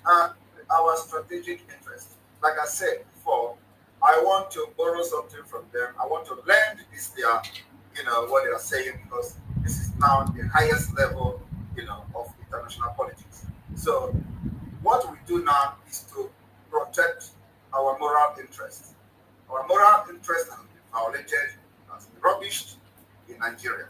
and our strategic interest. Like I said before, I want to borrow something from them. I want to learn this their, what they are saying, because this is now the highest level, of international politics. So what we do now is to protect our moral interests. Our moral interest has been violated, has been rubbished in Nigeria.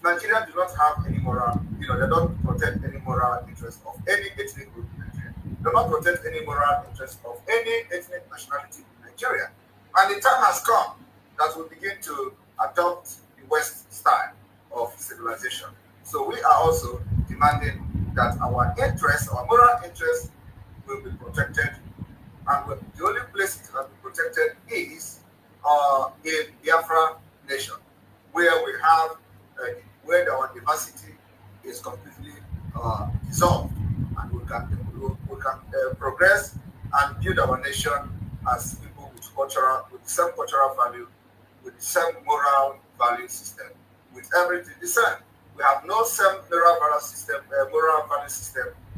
Nigeria do not have any moral, they don't protect any moral interest of any ethnic group in Nigeria. They do not protect any moral interest of any ethnic nationality in Nigeria. And the time has come that we begin to adopt the West style of civilization. So we are also demanding that our interests, our moral interests, will be protected. And the only place it can be protected is in Biafra nation, where we have where our diversity is completely dissolved, and we can progress and build our nation as people with the same cultural value, with the same moral value system, with everything the same. We have no same moral value system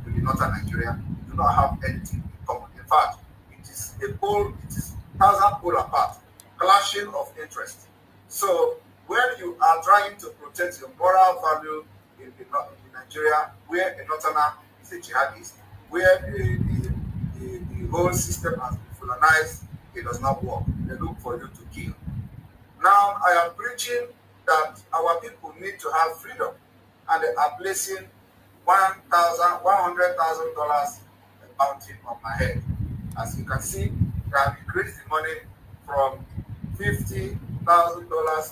with the northern Nigeria. We do not have anything in common. In fact, it is thousand pole apart, clashing of interest. So when you are trying to protect your moral value in Nigeria, where a northerner is a jihadist, where the whole system has been colonized, it does not work. They look for you to kill. Now I am preaching that our people need to have freedom, and they are placing $100,000 bounty on my head. As you can see, they have increased the money from $50,000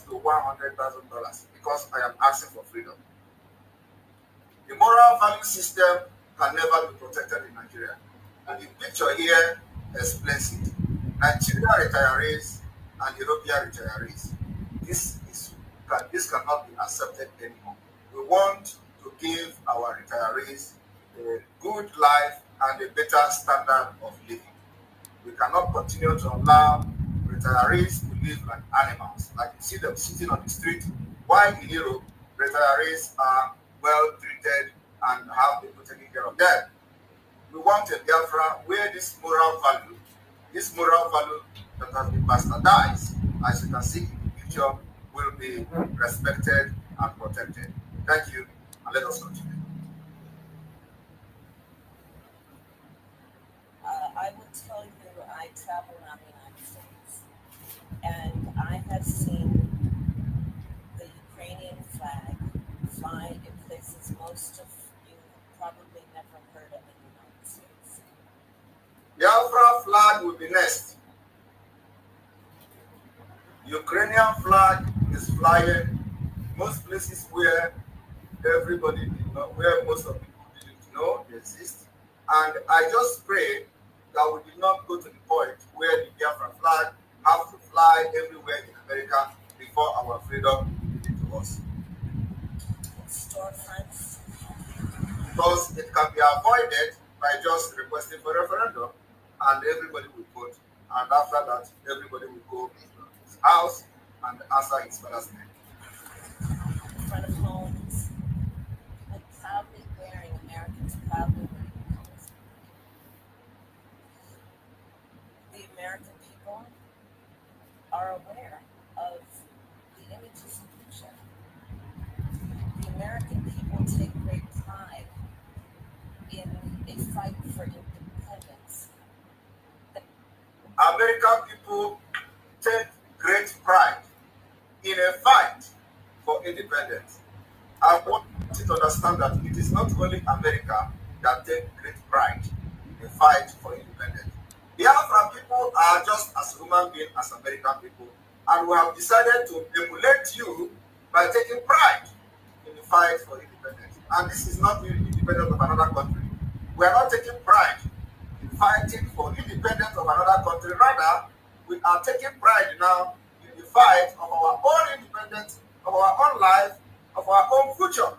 to $100,000 because I am asking for freedom. The moral value system can never be protected in Nigeria. And the picture here explains it. Nigeria retirees and European retirees. This cannot be accepted anymore. We want to give our retirees a good life and a better standard of living. We cannot continue to allow retirees to live like animals, like you see them sitting on the street, while in Europe, retirees are well treated and have people taking care of them. We want a Biafra where this moral value that has been bastardized, as you can see in the picture, will be respected and protected. Thank you, and let us continue. I will tell you, I travel around the United States, and I have seen the Ukrainian flag fly in places most of you probably never heard of in the United States. Biafra flag will be next. Ukrainian flag is flying most places where everybody did not, where most of people didn't know they exist. And I just pray that we did not go to the point where the Biafra flag have to fly everywhere in America before our freedom is given to us. Storefronts. Because it can be avoided by just requesting for referendum, and everybody will vote, and after that everybody will go to his house and answer his father's name. In front of homes, and proudly wearing, Americans proudly wearing colors. The American people are aware of the images you project. The American people take great pride in a fight for independence. American people take great pride in a fight for independence. I want you to understand that it is not only America that take great pride in the fight for independence. Biafran people are just as human beings as American people, and we have decided to emulate you by taking pride in the fight for independence. And this is not the independence of another country. We are not taking pride in fighting for independence of another country. Rather, we are taking pride now in the fight of our own independence, of our own life, of our own future.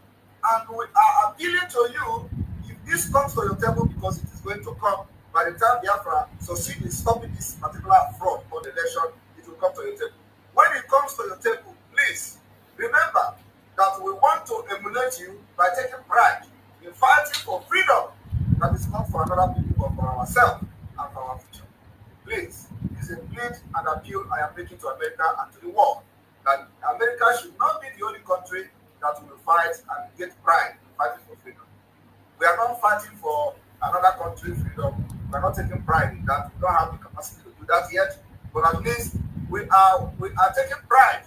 And we are appealing to you, if this comes to your table, because it is going to come by the time Biafra succeed in stopping this particular fraud on the election, it will come to your table. When it comes to your table, please remember that we want to emulate you by taking pride in fighting for freedom that is not for another people. but for ourselves and for our future. Please, it's a plea and appeal I am making to America and to the world that America should not be the only country that will fight and get pride in fighting for freedom. We are not fighting for another country's freedom. We are not taking pride in that. We don't have the capacity to do that yet. But at least we are taking pride,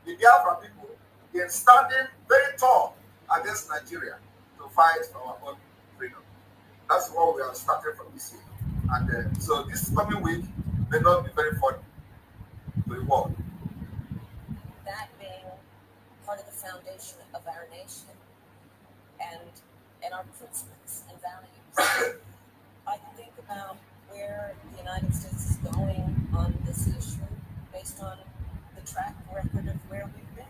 the Biafra people, in standing very tall against Nigeria to fight for our own freedom. That's what we are starting from this year. And so this coming week may not be very funny to the world. That being part of the foundation of our nation and our principles and values. I think about where the United States is going on this issue based on the track record of where we've been.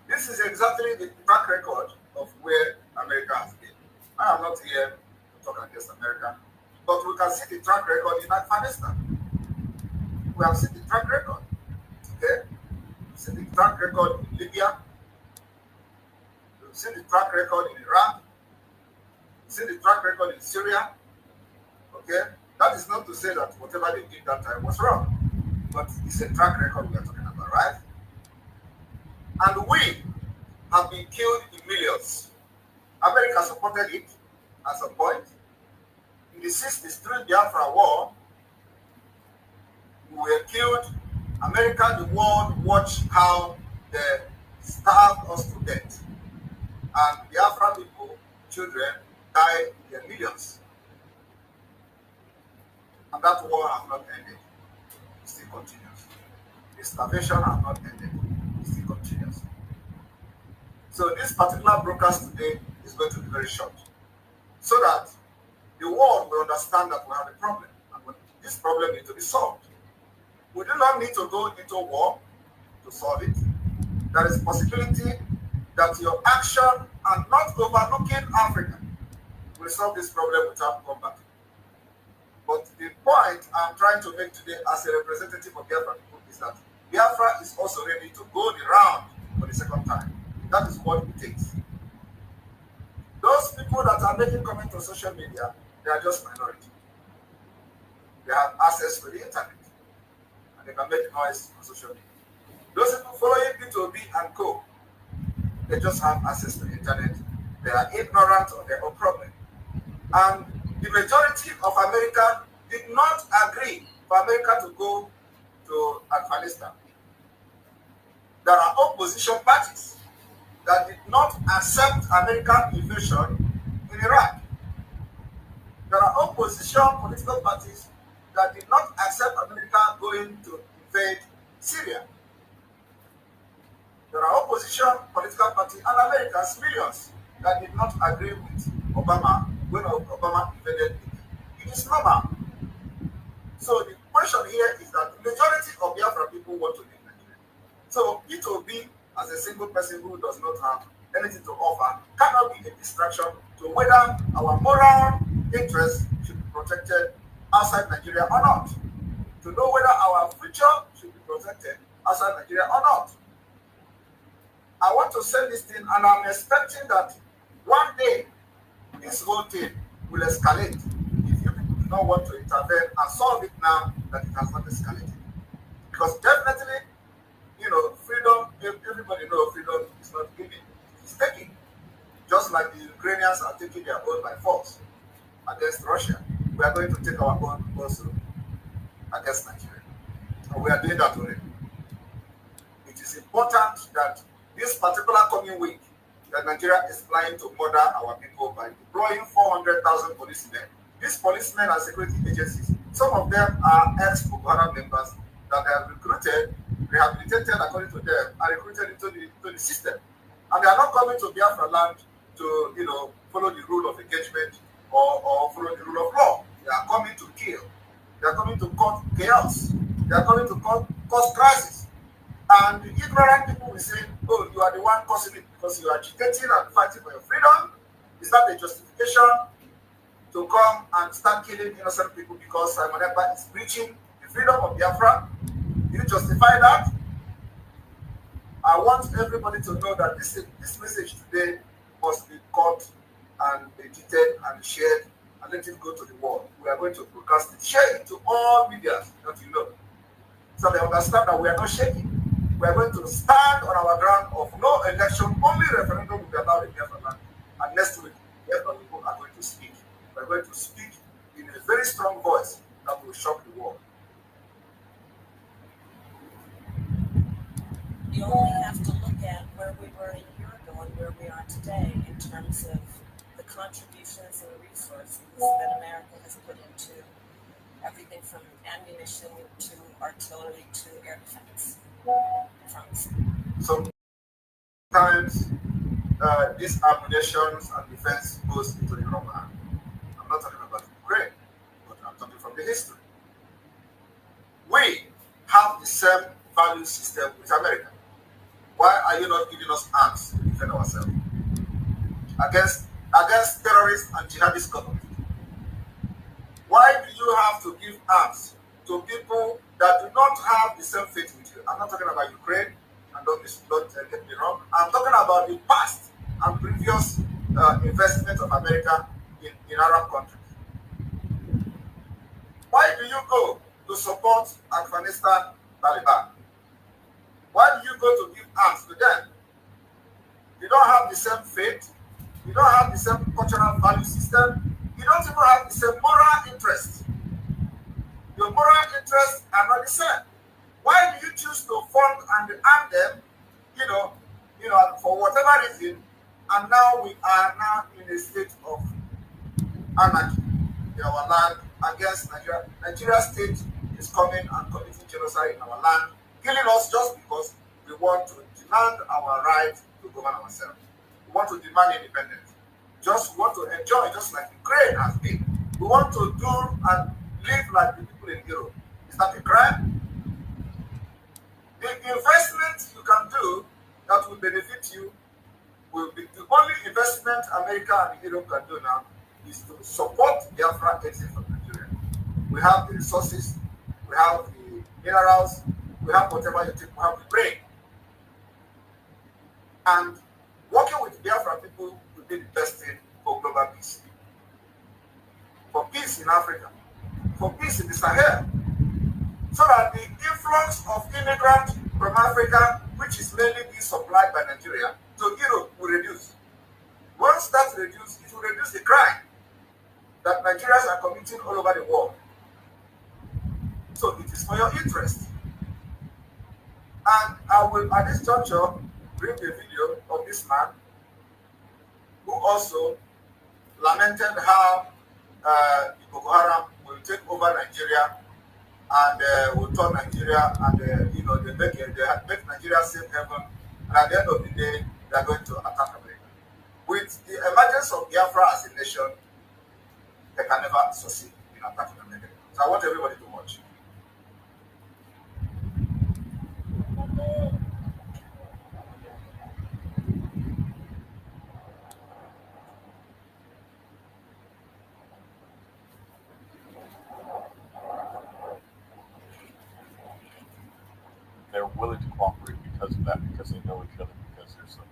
This is exactly the track record of where America has been. I am not here to talk against America, but we can see the track record in Afghanistan. We have seen the track record. Okay? We've seen the track record in Libya. We've seen the track record in Iraq. We've seen the track record in Syria. Okay? That is not to say that whatever they did that time was wrong, but it's a track record we are talking about, right? And we have been killed in millions. America supported it at some point. In the 60s, during the Biafra war, we were killed. America, the world watched how they starved us to death. And Biafra people, children, died in their millions. And that war has not ended. It still continues. The starvation has not ended. It still continues. So this particular broadcast today is going to be very short, so that the world will understand that we have a problem, and this problem needs to be solved. We do not need to go into war to solve it. There is a possibility that your action and not overlooking Africa will solve this problem without combat. But the point I'm trying to make today as a representative of Biafra people is that Biafra is also ready to go the round for the second time. That is what it takes. Those people that are making comments on social media, they are just minority. They have access to the internet, and they can make noise on social media. Those people following P2B and co, they just have access to the internet. They are ignorant of their own problem. And the majority of America did not agree for America to go to Afghanistan. There are opposition parties that did not accept American invasion in Iraq. There are opposition political parties that did not accept America going to invade Syria. There are opposition political parties and Americans, millions, that did not agree with Obama when Obama invaded Libya. It is normal. So the question here is that the majority of Biafra people want to leave Nigeria. So P2B, as a single person who does not have anything to offer, cannot be a distraction to whether our moral interests should be protected outside Nigeria or not. To know whether our future should be protected outside Nigeria or not. I want to say this thing, and I'm expecting that one day this whole thing will escalate if you people do not want to intervene and solve it now that it has not escalated. Because definitely, freedom, everybody knows freedom is not given, it's taken. Just like the Ukrainians are taking their own by force against Russia, we are going to take our own also against Nigeria. And we are doing that already. It is important that this particular coming week, that Nigeria is planning to murder our people by deploying 400,000 policemen. These policemen are security agencies. Some of them are ex-Boko Haram members that they have recruited, rehabilitated according to them, and recruited into the system. And they are not coming to Biafra land to, follow the rule of engagement or follow the rule of law. They are coming to kill. They are coming to cause chaos. They are coming to cause crisis. And the ignorant people will say, oh, you are the one causing it because you are agitating and fighting for your freedom. Is that a justification to come and start killing innocent people because Simon Ekpa is preaching the freedom of Biafra? Do you justify that? I want everybody to know that this message today must be caught and edited and shared and let it go to the world. We are going to broadcast it, share it to all media that you know. So they understand that we are not shaking. We are going to stand on our ground of no election, only referendum will be allowed in Biafra land. And next week, Biafra people are going to speak. We are going to speak in a very strong voice that will shock the world. You only have to look at where we were a year ago and where we are today in terms of the contributions and resources that America has put into everything from ammunition to artillery to air defense. Sometimes these ammunitions and defense goes into the wrong hand. I'm not talking about Ukraine, but I'm talking from the history. We have the same value system with America. Why are you not giving us arms to defend ourselves against terrorists and jihadist government? Why do you have to give arms to people that do not have the same faith with you? I'm not talking about Ukraine, and don't get me wrong. I'm talking about the past and previous investment of America in Arab countries. Why do you go to support Afghanistan Taliban? Why do you go to give arms to them? You don't have the same faith. You don't have the same cultural value system. You don't even have the same moral interest. Your moral interests are not the same. Why do you choose to fund and arm them, for whatever reason, and now we are now in a state of anarchy in our land against Nigeria. Nigeria state is coming and committing genocide in our land, killing us just because we want to demand our right to govern ourselves. We want to demand independence. Just want to enjoy, just like Ukraine has been. We want to do and live like the people in Europe. Is that a crime? The investment you can do that will benefit you will be the only investment America and Europe can do now is to support Biafra exit from Nigeria. We have the resources, we have the minerals, we have whatever you take, we have the brain. And working with Biafra people will be the best thing for global peace. For peace in Africa, for peace in the Sahel. So that the influx of immigrants from Africa, which is mainly being supplied by Nigeria, to Europe will reduce. Once that's reduced, it will reduce the crime that Nigerians are committing all over the world. So it is for your interest. And I will, at this juncture, bring the video of this man who also lamented how Boko Haram will take over Nigeria and will turn Nigeria and they make Nigeria safe haven. And at the end of the day, they are going to attack America. With the emergence of Biafra as a nation, they can never succeed in attacking America. So I want everybody to watch. They're willing to cooperate because of that, because they know each other, because there's some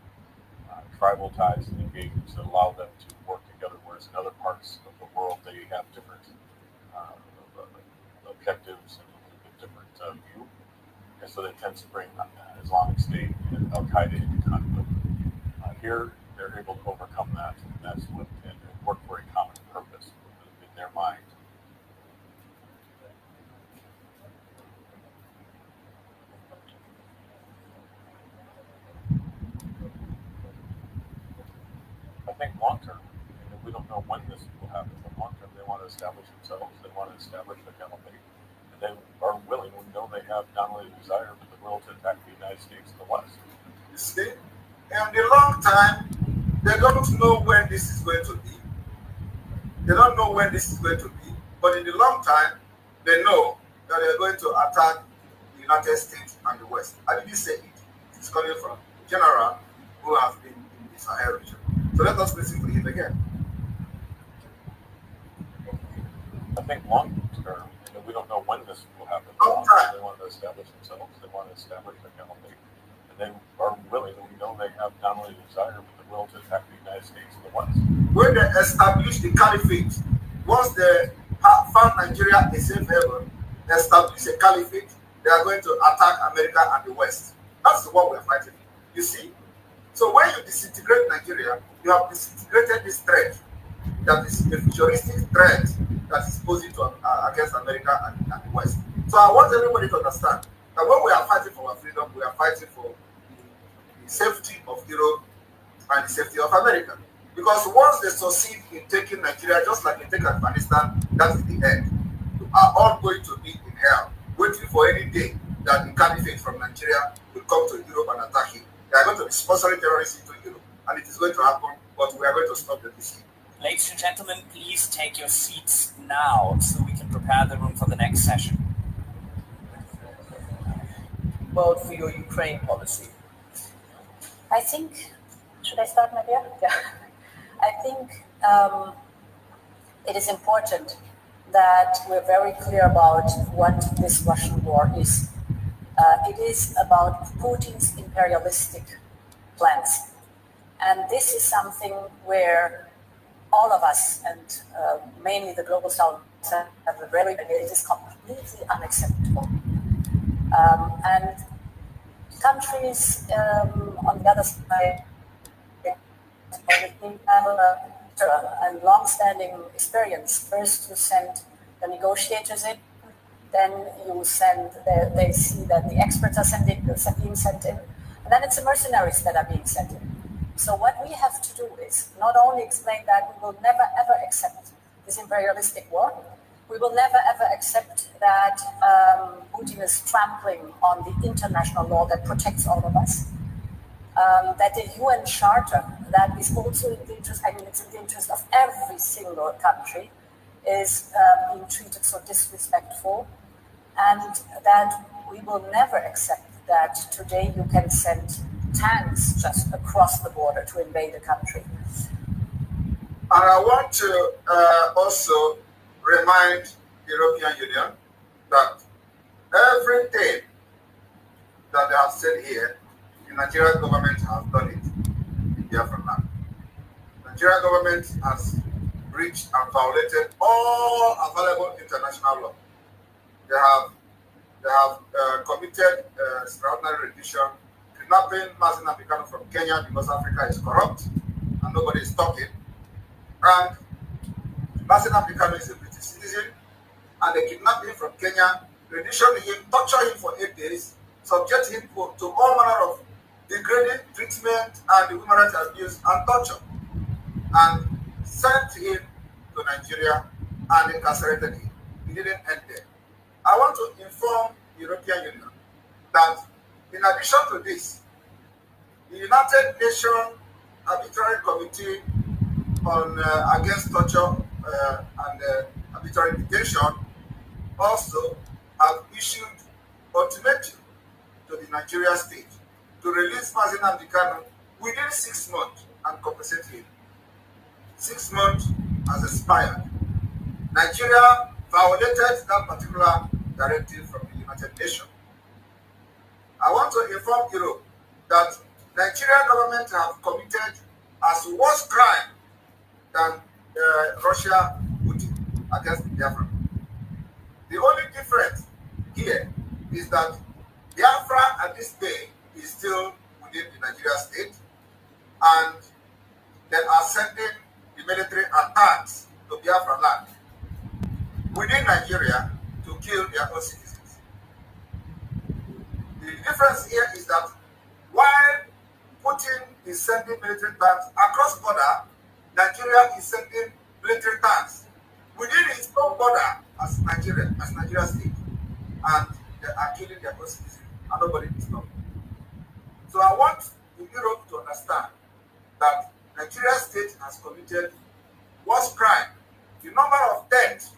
tribal ties and engagements that allow them to work together, whereas in other parts of the world they have different objectives and a little bit different view. And so they tend to bring Islamic State and Al-Qaeda into conflict. Here, they're able to overcome that, and that's what, and work for a common purpose in their mind. I think long term, we don't know when this will happen, but long term they want to establish themselves, they want to establish a caliphate, and they are willing, we know they have not only the desire, but the will to attack the United States in the West. You see, in the long time, they don't know when this is going to be. They don't know when this is going to be, but in the long time, they know that they're going to attack the United States and the West. I didn't say it. It's coming from a general who has been in the Sahel region. So let us listen to him again. I think long term, we don't know when this will happen. They want to establish themselves, they want to establish a caliphate, and they are willing, we know they have not only the desire, but the will to attack the United States in the West. When they establish the caliphate, Once they found Nigeria a safe haven, establish a caliphate, they are going to attack America and the West. That's what we're fighting. You see? So when you disintegrate Nigeria, you have disintegrated this threat that is a futuristic threat that is posing to, against America and the West. So I want everybody to understand that when we are fighting for our freedom, we are fighting for the safety of Europe and the safety of America. Because once they succeed in taking Nigeria, just like they take Afghanistan, that is the end. You are all going to be in hell, waiting for any day that the caliphate from Nigeria will come to Europe and attack you. They are going to be sponsoring terrorists into Europe, and it is going to happen, but we are going to stop them this year. Ladies and gentlemen, please take your seats now so we can prepare the room for the next session. Vote for your Ukraine policy. I think, should I start, Nadia? Yeah. I think it is important that we're very clear about what this Russian war is. It is about Putin's imperialistic plans. And this is something where all of us, and mainly the global south, have a very, it is completely unacceptable. And countries on the other side have a long-standing experience. First, you send the negotiators in, then you send, they see that the experts are being sent in, and then it's the mercenaries that are being sent in. So what we have to do is not only explain that we will never ever accept this imperialistic war, we will never ever accept that Putin is trampling on the international law that protects all of us. That the UN Charter, that is also in the interest, I mean, it's in the interest of every single country, is being treated so disrespectful, and that we will never accept that today you can send tanks just across the border to invade a country. And I want to also remind the European Union that everything that they have said here, the Nigerian government has done it in Biafra land. The Nigerian government has breached and violated all available international law. They have committed extraordinary rendition, kidnapping Mazi from Kenya because Africa is corrupt and nobody is talking. And Mazi is a British citizen, and they kidnap him from Kenya, rendition him, torture him for 8 days, subject him to all manner of degrading treatment and human rights abuse and torture, and sent him to Nigeria and incarcerated him. He didn't end there. I want to inform the European Union that in addition to this, the United Nations Arbitrary Committee on against torture and arbitrary detention also have issued ultimatum to the Nigeria state to release Mazi within 6 months and compensate him. 6 months has expired. Nigeria violated that particular directive from the United Nations. I want to inform Europe that Nigerian government have committed as worse crime than Russia put against the Biafra. The only difference here is that Biafra at this day is still within the Nigeria state, and they are sending the military attacks to Biafra land within Nigeria to kill their own citizens. The difference here is that while Putin is sending military tanks across border, Nigeria is sending military tanks within its own border as Nigeria state, and they are killing their own citizens, and nobody is stopping. So I want Europe to understand that Nigeria state has committed worst crime. The number of deaths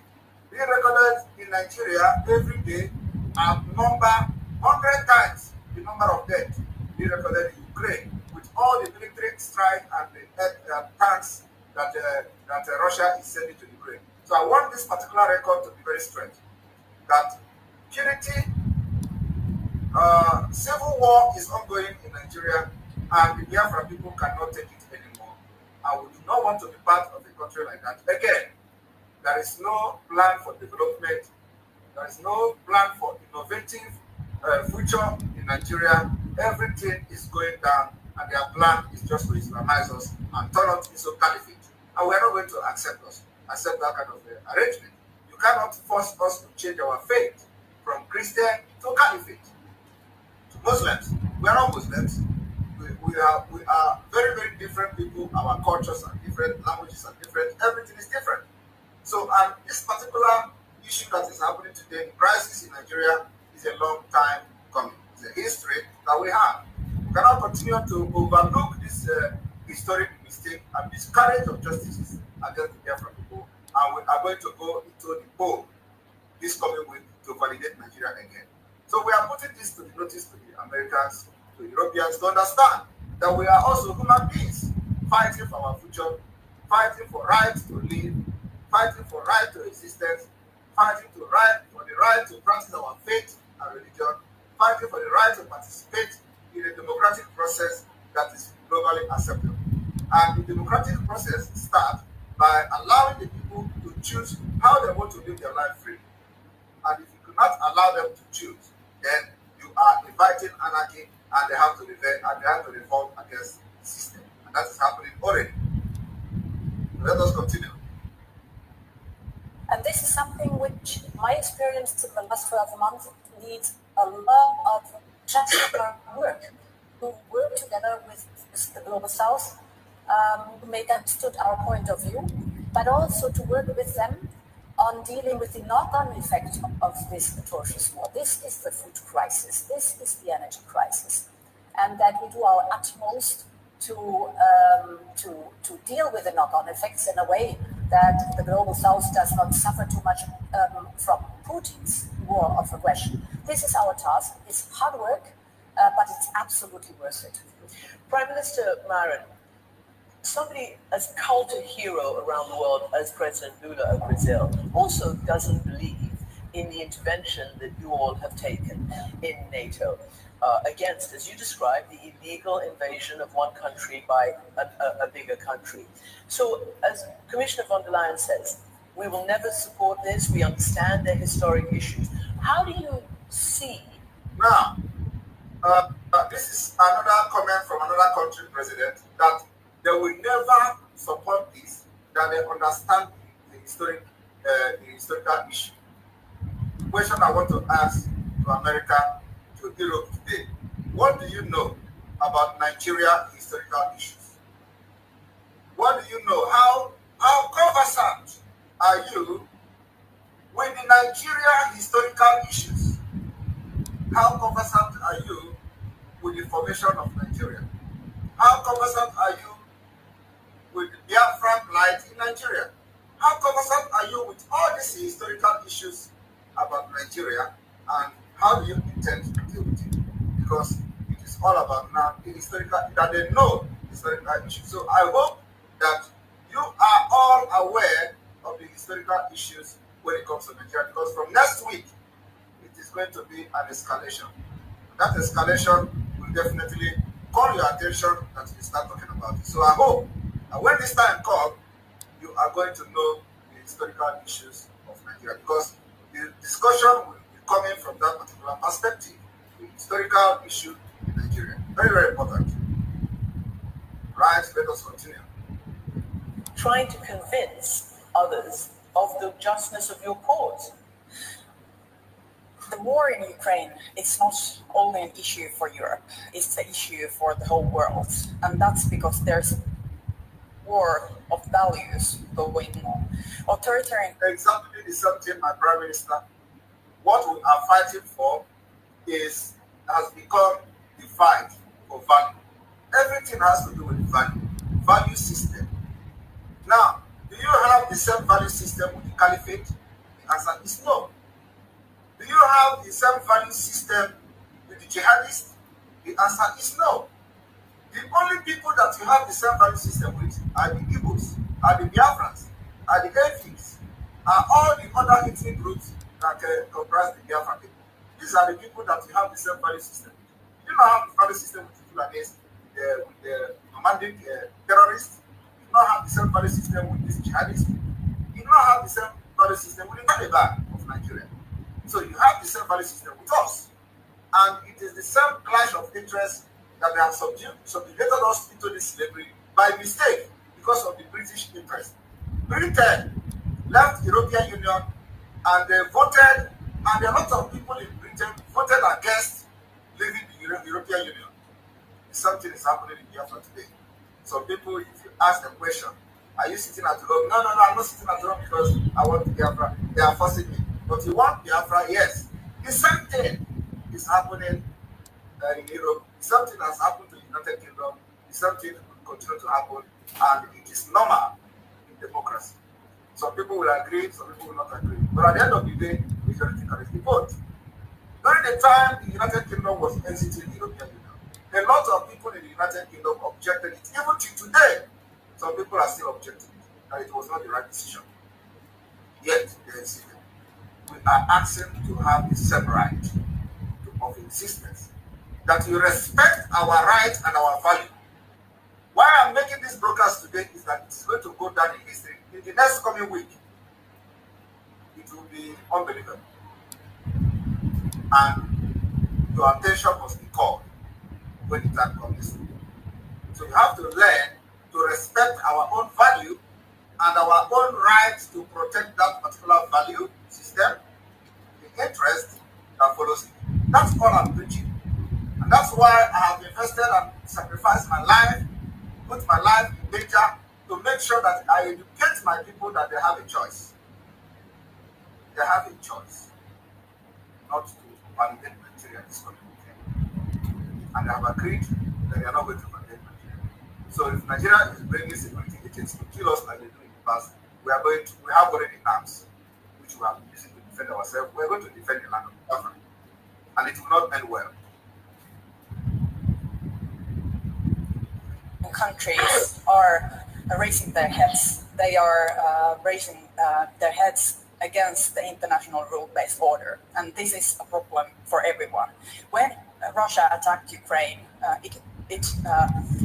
being recorded in Nigeria every day are number 100 times the number of deaths being recorded in Ukraine, with all the military strike and the tanks that Russia is sending to Ukraine. So I want this particular record to be very straight, that purity, civil war is ongoing in Nigeria, and the Biafra people cannot take it anymore. And we do not want to be part of a country like that again. There is no plan for development. There is no plan for innovative future in Nigeria. Everything is going down, and their plan is just to Islamize us and turn us into caliphate. And we are not going to accept that kind of arrangement. You cannot force us to change our faith from Christian to caliphate. To Muslims, we are not Muslims. We are very, very different people. Our cultures are different, languages are different, everything is different. So, and this particular issue that is happening today, the crisis in Nigeria, is a long time coming. It's a history that we have. We cannot continue to overlook this historic mistake and miscarriage of justice against the Biafra people. And we are going to go into the poll this coming week to validate Nigeria again. So we are putting this to the notice to the Americans, to the Europeans, to understand that we are also human beings fighting for our future, fighting for rights to live, fighting for right to existence, fighting for the right to practice our faith and religion, fighting for the right to participate in a democratic process that is globally acceptable. And the democratic process starts by allowing the people to choose how they want to live their life freely. And if you do not allow them to choose, then you are inviting anarchy, and they have to revolt against the system. And that is happening already. Let us continue. And this is something which my experience in the last 12 months needs a lot of just work, to work together with the Global South, to make understood our point of view, but also to work with them on dealing with the knock-on effect of this atrocious war. This is the food crisis, this is the energy crisis, and that we do our utmost to deal with the knock-on effects in a way that the Global South does not suffer too much from Putin's war of aggression. This is our task. It's hard work, but it's absolutely worth it. Prime Minister Marin, somebody as cult a hero around the world as President Lula of Brazil also doesn't believe in the intervention that you all have taken in NATO against, as you described, the illegal invasion of one country by a bigger country. So, as Commissioner von der Leyen says, we will never support this. We understand the historic issues. How do you see? Now, this is another comment from another country president that they will never support this, that they understand the historical issue. The question I want to ask to America, to Europe today: what do you know about Nigeria historical issues? What do you know? How conversant are you with the Nigeria historical issues? How conversant are you with the formation of Nigeria? How conversant are you with the Biafran plight in Nigeria? How conversant are you with all these historical issues about Nigeria, and how do you intend to deal with it? Because it is all about now the historical, that they know historical issues. So I hope that you are all aware of the historical issues when it comes to Nigeria, because from next week it is going to be an escalation. That escalation will definitely call your attention that you start talking about it. So I hope that when this time comes, you are going to know the historical issues of Nigeria, because the discussion will be coming from that particular perspective, the historical issue in Nigeria. Very, very important. Right, let us continue. Trying to convince others of the justness of your cause. The war in Ukraine, it's not only an issue for Europe, it's an issue for the whole world. And that's because there's a war of values going on. Authoritarian. Exactly the same thing, my Prime Minister. What we are fighting for has become the fight for value. Everything has to do with value system. Now, do you have the same value system with the caliphate? The answer is no. Do you have the same value system with the jihadists? The answer is no. The only people that you have the same value system with are the Igbos, are the Biafrans, are the Ekpas, are all the other ethnic groups that comprise the Biafran people. These are the people that you have the same value system with. You don't have the value system with the Fulanis, with the nomadic terrorists. You don't have the same value system with these jihadists. You don't have the same value system with the Taliban of Nigeria. So you have the same value system with us. And it is the same clash of interests that they have subjugated us into this slavery by mistake because of the British interest. Britain left the European Union and they voted, and a lot of people in Britain voted against leaving the European Union. Something is happening in Biafra today. So people, if you ask the question, are you sitting at home? No, I'm not sitting at home because I want Biafra. They are forcing me. But you want Biafra? Yes. The same thing is happening in Europe. Something has happened to the United Kingdom. Something will continue to happen, and it is normal in democracy. Some people will agree, some people will not agree. But at the end of the day, majority carries the vote. During the time the United Kingdom was exiting the European Union, a lot of people in the United Kingdom objected it. Even to today, some people are still objecting it, that it was not the right decision. Yet, they insisted. We are asking to have the same right of existence, that you respect our rights and our value. Why I'm making this broadcast today is that it's going to go down in history. In the next coming week, it will be unbelievable. And your attention must be called when the time comes. So you have to learn to respect our own value and our own rights to protect that particular value system, the interest that follows it. That's all I'm preaching. And that's why I have invested and sacrificed my life, put my life in danger to make sure that I educate my people that they have a choice. They have a choice not to validate Nigeria this coming weekend. And they have agreed that they are not going to validate Nigeria. So if Nigeria is bringing security agents to kill us like they do in the past, we have already arms, which we are using to defend ourselves. We are going to defend the land of Biafra. And it will not end well. Countries are raising their heads. They are raising their heads against the international rule-based order, and this is a problem for everyone. When Russia attacked Ukraine, it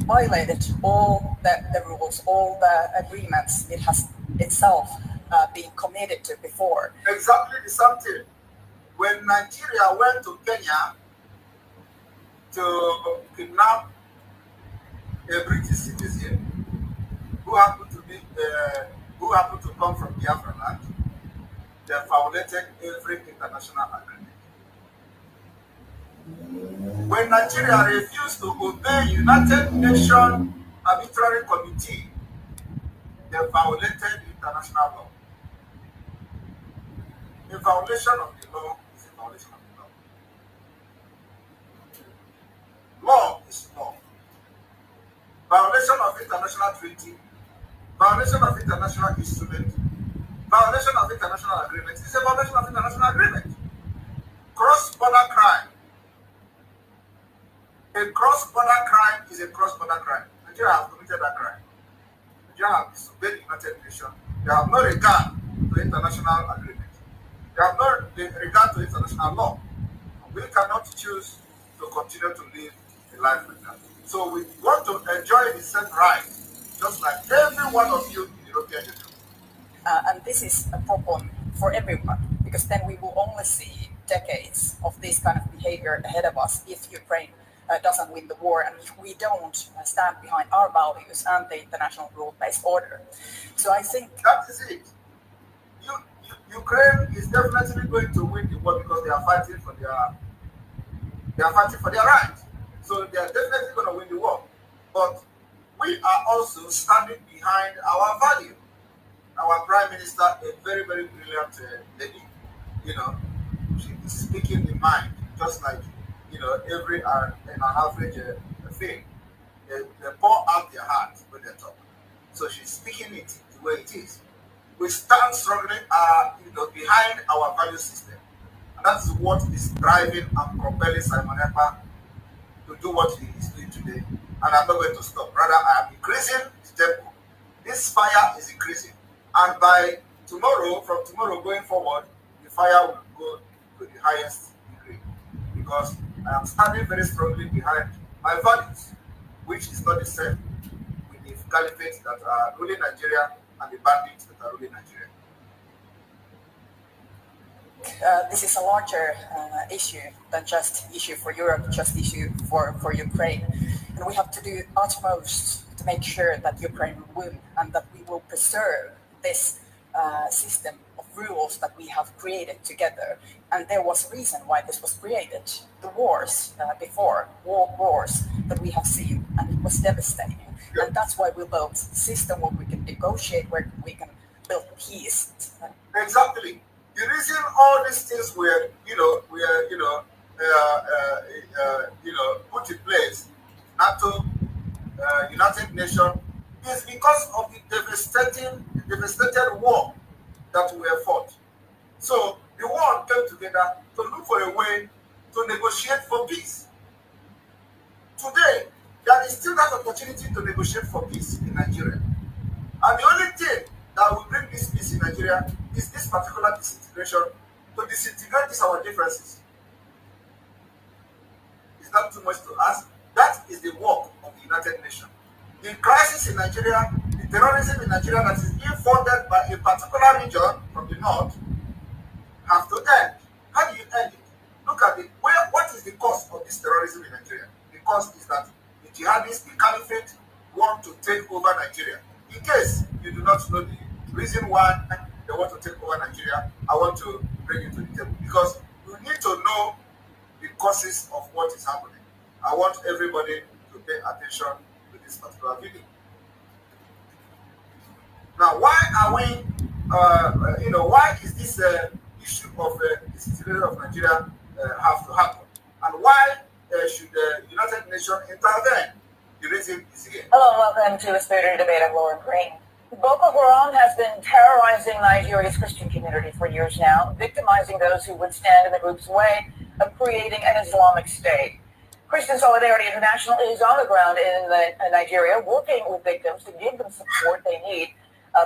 violated all the rules, all the agreements it has itself been committed to before. Exactly the same thing. When Nigeria went to Kenya to kidnap a British citizen who happened to come from Biafra land, they violated every international agreement. When Nigeria refused to obey United Nations Arbitrary Committee, they violated international law. A violation of the law is a violation of the law. Law is law. Violation of international treaty, violation of international instrument, violation of international agreement is a violation of international agreement. Cross-border crime. A cross-border crime is a cross-border crime. Nigeria has committed that crime. Nigeria has disobeyed the United Nations. They have no regard to international agreement. They have no regard to international law. We cannot choose to continue to live a life like that. So we want to enjoy the same rights, just like every one of you in the European Union. And this is a problem for everyone, because then we will only see decades of this kind of behavior ahead of us if Ukraine doesn't win the war and if we don't stand behind our values and the international rule-based order. So I think that is it. Ukraine is definitely going to win the war because they are fighting for their rights. So they are definitely going to win the war. But we are also standing behind our value. Our Prime Minister, a very, very brilliant lady, she is speaking in mind, just like, every in an average thing. They pour out their heart when they talk. So she's speaking it the way it is. We stand struggling, behind our value system. And that's what is driving and propelling Simon Ekpa to do what he is doing today. And I'm not going to stop. Rather, I am increasing the tempo. This fire is increasing. And by tomorrow, from tomorrow going forward, the fire will go to the highest degree. Because I am standing very strongly behind my values, which is not the same with the caliphate that are ruling Nigeria and the bandits that are ruling Nigeria. this is a larger issue than just issue for Europe, just issue for Ukraine. And we have to do utmost to make sure that Ukraine will win and that we will preserve this system of rules that we have created together. And there was a reason why this was created. The wars before, wars that we have seen, and it was devastating. And that's why we built a system where we can negotiate, where we can build peace. Exactly. The reason all these things were, put in place, NATO, United Nations, is because of the devastated war that we have fought. So the world came together to look for a way to negotiate for peace. Today, there is still that opportunity to negotiate for peace in Nigeria. And the only thing that will bring this peace in Nigeria is this particular disintegration, to disintegrate these our differences. It's not too much to ask. That is the work of the United Nations. The crisis in Nigeria, the terrorism in Nigeria that is being funded by a particular region from the north, have to end. How do you end it? Look at it. What is the cause of this terrorism in Nigeria? The cause is that the jihadists, the caliphate, want to take over Nigeria. In case you do not know the reason why they want to take over Nigeria, I want to bring it to the table, because you need to know the causes of what is happening. I want everybody to pay attention to this particular video. Now, why are we, why is this issue of the disintegration of Nigeria have to happen? And why should the United Nations intervene? The reason is here. Hello, welcome to a spirited debate of Laura Green. Boko Haram has been terrorizing Nigeria's Christian community for years now, victimizing those who would stand in the group's way of creating an Islamic state. Christian Solidarity International is on the ground in Nigeria, working with victims to give them support they need.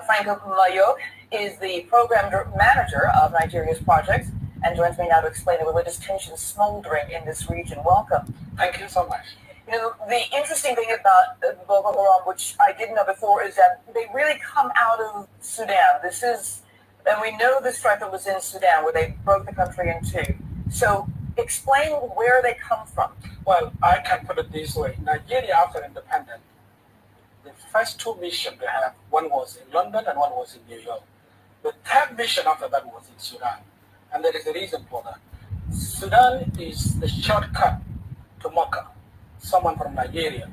Franco Kumayo is the program manager of Nigeria's projects and joins me now to explain the religious tensions smoldering in this region. Welcome. Thank you so much. You know, the interesting thing about Boko Haram, which I didn't know before, is that they really come out of Sudan. And we know the struggle was in Sudan, where they broke the country in two. So explain where they come from. Well, I can put it this way. Nigeria, after independence, the first two missions they have, one was in London and one was in New York. The third mission after that was in Sudan. And there is a reason for that. Sudan is the shortcut to Mecca. Someone from Nigeria